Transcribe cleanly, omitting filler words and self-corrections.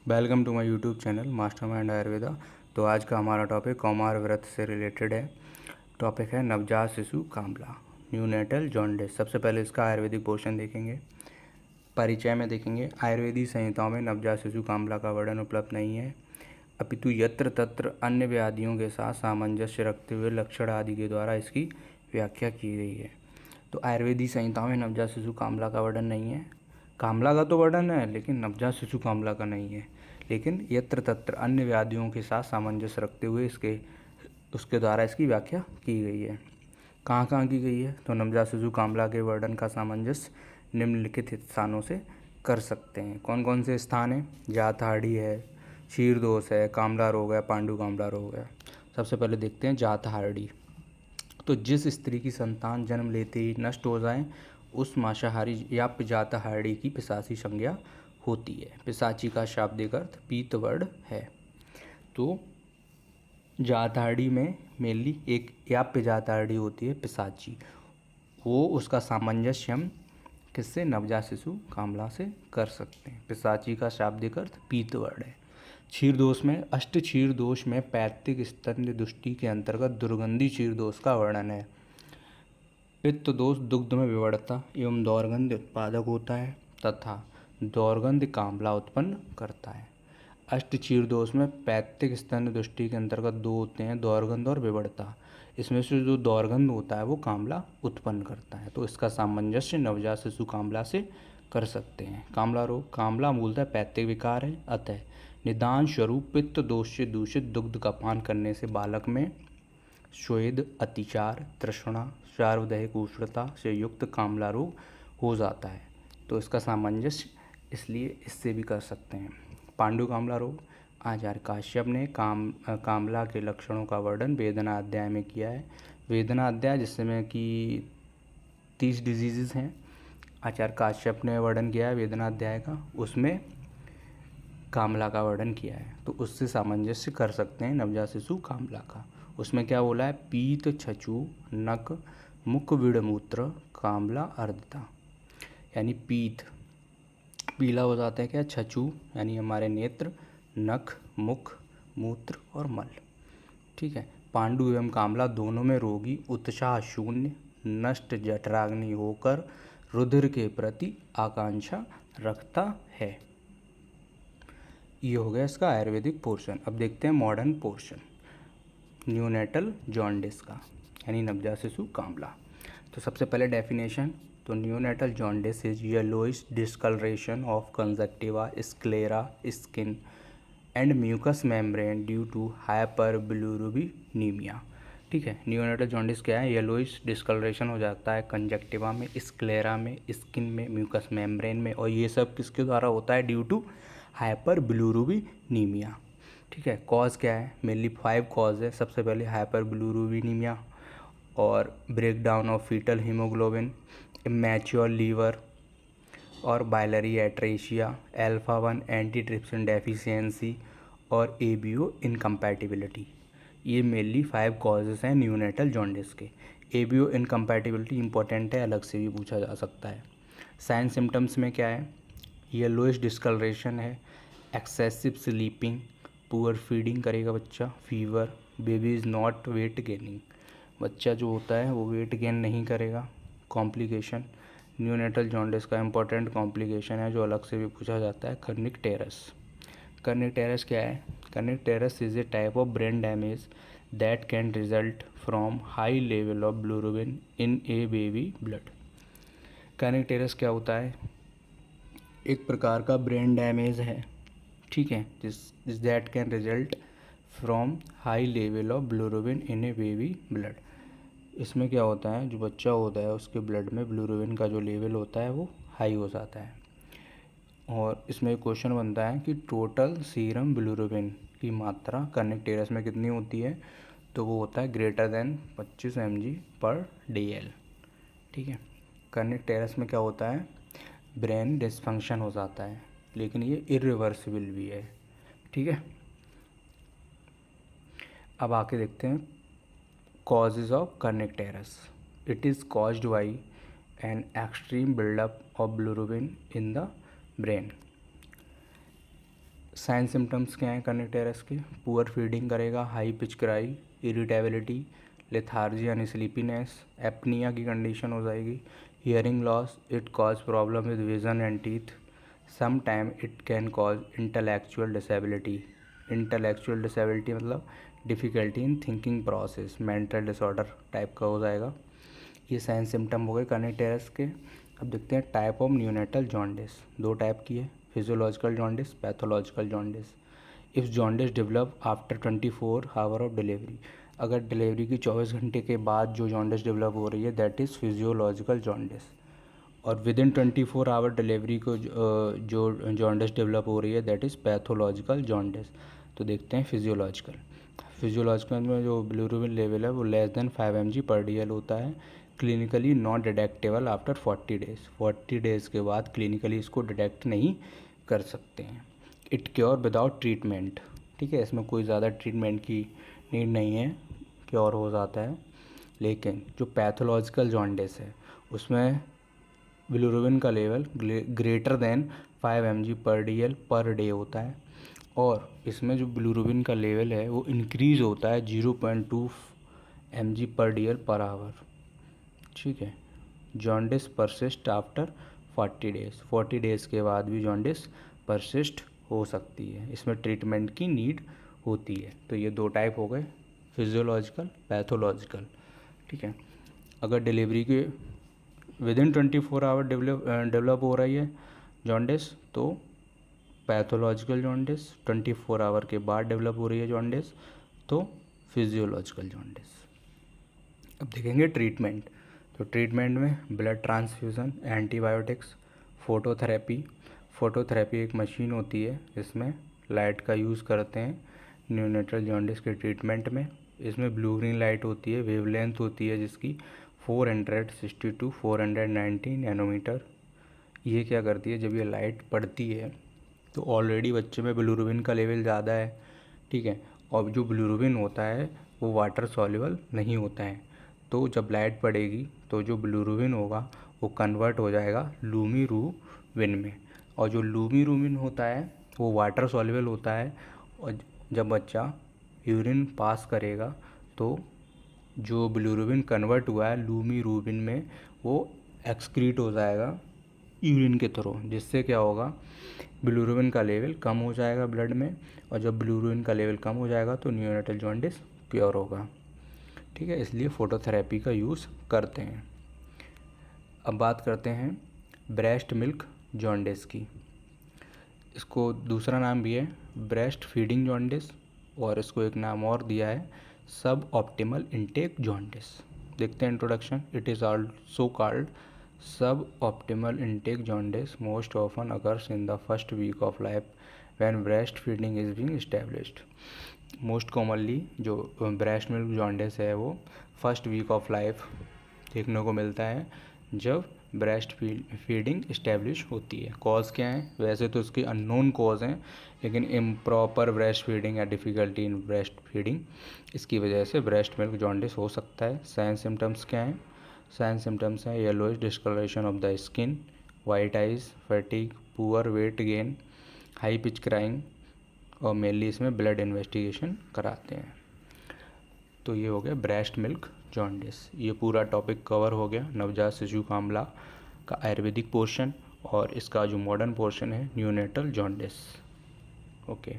Welcome to my YouTube channel mastermind Ayurveda. तो आज का हमारा टॉपिक कौमार व्रत से रिलेटेड है। टॉपिक है नवजात शिशु कामला, न्यूनेटल जॉन्डिस। सबसे पहले इसका आयुर्वेदिक पोर्शन देखेंगे। परिचय में देखेंगे, आयुर्वेदिक संहिताओं में नवजात शिशु कामला का वर्णन उपलब्ध नहीं है, अपितु यत्र तत्र अन्य व्याधियों के साथ सामंजस्य रखते हुए लक्षण आदि के द्वारा इसकी व्याख्या की गई है। तो आयुर्वेदिक संहिताओं में नवजात शिशु कामला का वर्णन नहीं है। कामला का तो वर्णन है लेकिन नवजात शिशु कामला का नहीं है। लेकिन यत्र तत्र अन्य व्याधियों के साथ सामंजस्य रखते हुए उसके द्वारा इसकी व्याख्या की गई है। कहाँ कहाँ की गई है? तो नवजात शिशु कामला के वर्णन का सामंजस्य निम्नलिखित स्थानों से कर सकते हैं। कौन कौन से स्थान हैं? जातहाड़ी है, क्षीरदोष है, कामला रोग है, पांडु कामला रोग है। सबसे पहले देखते हैं जातहाड़ी। तो जिस स्त्री की संतान जन्म लेते ही नष्ट हो जाए उस मांसाहारी या जातहाड़ी की पिशाची संज्ञा होती है। पिशाची का शाब्दिक अर्थ पीतवर्ण है। तो जातहाड़ी में मेनली एक याप्य जातहाड़ी होती है पिशाची, वो उसका सामंजस्य हम किससे? नवजात शिशु कामला से कर सकते हैं। पिशाची का शाब्दिक अर्थ पीतवर्ण है। क्षीरदोष में अष्ट क्षीरदोष में पैतृक स्तन्य दुष्टि के अंतर्गत दुर्गंधी क्षीरदोष का वर्णन है। पित्त दोष दुग्ध में विवर्तता एवं दौर्गंध उत्पादक होता है तथा दौर्गंध कामला उत्पन्न करता है। अष्ट क्षीरदोष में पैतृक स्तन्य दुष्टि के अंतर्गत दो होते हैं, दौर्गंध और विवर्तता। इसमें से जो दौर्गंध होता है वो कामला उत्पन्न करता है। तो इसका सामंजस्य नवजात शिशु कामला से कर सकते हैं। कामला रोग, कामला मूलतः पैतृक विकार है, अतः निदान स्वरूप पित्त दोष से दूषित दुग्ध का पान करने से बालक में स्वेद, अतिचार, तृष्णा, सार्वदैहिक उष्णता से युक्त कामला रोग हो जाता है। तो इसका सामंजस्य इसलिए इससे भी कर सकते हैं। पांडु कामला रोग, आचार्य काश्यप ने कामला के लक्षणों का वर्णन वेदना अध्याय में किया है। वेदना अध्याय जिसमें कि 30 डिजीज़ हैं, आचार्य काश्यप ने वर्णन किया है वेदना अध्याय का, उसमें कामला का वर्णन किया है। तो उससे सामंजस्य कर सकते हैं नवजात शिशु कामला का। उसमें क्या बोला है? पीत, छछु, नक, मुख, विड़मूत्र, कामला, अर्धता। यानी पीत, पीला हो जाता है क्या? छछु यानी हमारे नेत्र, नख, मुख, मूत्र और मल। ठीक है। पांडु एवं कामला दोनों में रोगी उत्साह शून्य, नष्ट जठराग्नि होकर रुधिर के प्रति आकांक्षा रखता है। ये हो गया इसका आयुर्वेदिक पोर्शन। अब देखते हैं मॉडर्न पोर्शन न्यूनेटल जॉन्डिस का, यानी नवजात शिशु कामला। तो सबसे पहले डेफिनेशन, तो neonatal jaundice is yellowish discolouration of conjunctiva, sclera, skin and mucous membrane due to hyperbilirubinaemia. ठीक है। न्यूनेटल जॉन्डिस क्या है? येलोइश डिस्कलरेशन हो जाता है कंजक्टिवा में, स्क्लेरा में, स्किन में, म्यूकस मेम्ब्रेन में, और ये सब किसके द्वारा होता है? Due to hyperbilirubinaemia. ठीक है। कॉज क्या है? मेनली 5 कॉज है। सबसे पहले हाइपरबिलुरुबिनीमिया और breakdown of foetal haemoglobin, immature liver और biliary atresia, alpha one antitrypsin deficiency और एबीओ इनकम्पैटिबिलिटी। ये मेनली 5 कॉजेज़ हैं न्यूनेटल जॉन्डिस के। एबीओ इनकम्पैटिबिलिटी इंपॉर्टेंट है, अलग से भी पूछा जा सकता है। साइन सिम्टम्स में क्या है? येलोइश डिस्कलरेशन है, एक्सेसिव स्लीपिंग, पुअर फीडिंग करेगा बच्चा, fever, baby is not weight gaining, बच्चा जो होता है वो वेट गेन नहीं करेगा। कॉम्प्लिकेशन, न्यूनेटल जॉन्डिस का इंपॉर्टेंट कॉम्प्लिकेशन है जो अलग से भी पूछा जाता है, कर्निक टेरस। कर्निक टेरस क्या है? Kernicterus is a type of brain damage that can result from high level of bilirubin in a baby blood. Kernicterus क्या होता है? एक प्रकार का ब्रेन डैमेज है, ठीक है, जिस that can result from high level of bilirubin in a baby blood. इसमें क्या होता है? जो बच्चा होता है उसके ब्लड में बिलिरुबिन का जो लेवल होता है वो हाई हो जाता है। और इसमें एक क्वेश्चन बनता है कि टोटल सीरम बिलिरुबिन की मात्रा कर्निक टेरस में कितनी होती है? तो वो होता है ग्रेटर देन 25 mg/dl। ठीक है। कर्निक टेरस में क्या होता है? ब्रेन डिसफंक्शन हो जाता है, लेकिन ये इरिवर्सिबल भी है। ठीक है। अब आके देखते हैं causes of kernicterus. It is caused by an extreme buildup of bilirubin in the brain। Sign symptoms क्या हैं कर्निक के? पुअर फीडिंग करेगा, high pitch cry, irritability, lethargy यानी स्लीपीनेस, एपनिया की कंडीशन हो जाएगी, hearing loss, it cause problem with vision and teeth, some time it can cause intellectual disability. Intellectual disability मतलब difficulty in thinking process, mental disorder type का हो जाएगा। ये sign symptom हो गए कर्निक के। अब देखते हैं टाइप ऑफ न्यूनेटल जॉन्डिस। दो टाइप की है, physiological jaundice, pathological jaundice. If jaundice develop after 24 hour of delivery, अगर डिलीवरी की 24 घंटे के बाद जो जॉन्डिस डेवलप हो रही है दैट इज़ फिजियोलॉजिकल जॉन्डिस। और विद इन 24 आवर डिलीवरी को जो जॉन्डिस डेवलप हो रही है दैट इज़ पैथोलॉजिकल जॉन्डिस। तो देखते हैं फिजियोलॉजिकल में जो बिलिरुबिन लेवल है वो लेस देन 5 mg पर DL होता है। Clinically not detectable after 40 days, 40 days के बाद क्लिनिकली इसको डिटेक्ट नहीं कर सकते हैं। इट क्योर विदाउट ट्रीटमेंट, ठीक है, इसमें कोई ज़्यादा ट्रीटमेंट की नीड नहीं है, क्योर हो जाता है। लेकिन जो पैथोलॉजिकल जॉन्डिस है उसमें बिलिरुबिन का लेवल ग्रेटर देन 5 mg पर DL पर डे होता है, और इसमें जो बिलिरुबिन का लेवल है वो इंक्रीज़ होता है 0.2 mg पर DL पर आवर, ठीक है। Jaundice persist after 40 days, 40 days के बाद भी जॉन्डिस परसिस्ट हो सकती है, इसमें ट्रीटमेंट की नीड होती है। तो ये दो टाइप हो गए, फिजियोलॉजिकल, पैथोलॉजिकल, ठीक है। अगर डिलीवरी के विद इन 24 आवर डेवलप हो रही है जॉन्डिस तो पैथोलॉजिकल जॉन्डिस, 24 आवर के बाद डेवलप हो रही है जॉन्डिस तो फिजियोलॉजिकल जॉन्डिस। अब देखेंगे ट्रीटमेंट। तो ट्रीटमेंट में ब्लड ट्रांसफ्यूज़न, एंटीबायोटिक्स, फोटोथेरेपी एक मशीन होती है जिसमें लाइट का यूज़ करते हैं न्यूनेटल जॉन्डिस के ट्रीटमेंट में। इसमें ब्लू ग्रीन लाइट होती है, वेवलेंथ होती है जिसकी 460 to 490 नैनोमीटर। ये क्या करती है, जब ये लाइट पड़ती है तो ऑलरेडी बच्चे में बिलिरुबिन का लेवल ज़्यादा है, ठीक है, और जो बिलिरुबिन होता है वो वाटर सॉल्युबल नहीं होता है, तो जब लाइट पड़ेगी तो जो बिलिरुबिन होगा वो कन्वर्ट हो जाएगा लूमीरूबिन में, और जो लूमीरूबिन होता है वो वाटर सॉल्युबल होता है, और जब बच्चा यूरिन पास करेगा तो जो बिलिरुबिन कन्वर्ट हुआ है लूमीरूबिन में वो एक्सक्रीट हो जाएगा यूरिन के थ्रू, जिससे क्या होगा, बिलिरुबिन का लेवल कम हो जाएगा ब्लड में, और जब बिलिरुबिन का लेवल कम हो जाएगा तो न्यूनेटल जॉन्डिस क्योर होगा, ठीक है। इसलिए फोटोथेरेपी का यूज़ करते हैं। अब बात करते हैं ब्रेस्ट मिल्क जॉन्डिस की। इसको दूसरा नाम भी है ब्रेस्ट फीडिंग जॉन्डिस, और इसको एक नाम और दिया है सब ऑप्टिमल इनटेक जॉन्डिस। देखते हैं introduction. It is also called suboptimal intake jaundice most often occurs in the first week of life when breast feeding is being established. Most commonly जो ब्रेस्ट मिल्क जॉन्डिस है वो first week of life देखने को मिलता है जब breast feeding establish होती है। कॉज क्या है, वैसे तो इसके अननोन कॉज हैं, लेकिन इम्प्रॉपर ब्रेस्ट फीडिंग या डिफ़िकल्टी इन ब्रेस्ट फीडिंग, इसकी वजह से ब्रेस्ट मिल्क जॉन्डिस हो सकता है। साइन सिम्टम्स क्या हैं? साइन सिम्टम्स हैं yellowish discolouration of the skin, white eyes, fatigue, poor weight gain, high pitch crying, और मेनली इसमें ब्लड इन्वेस्टिगेशन कराते हैं। तो ये हो गया ब्रेस्ट मिल्क जॉन्डिस। ये पूरा टॉपिक कवर हो गया नवजात शिशु कामला का आयुर्वेदिक पोर्शन, और इसका जो मॉडर्न पोर्शन है न्यूनेटल जॉन्डिस। ओके।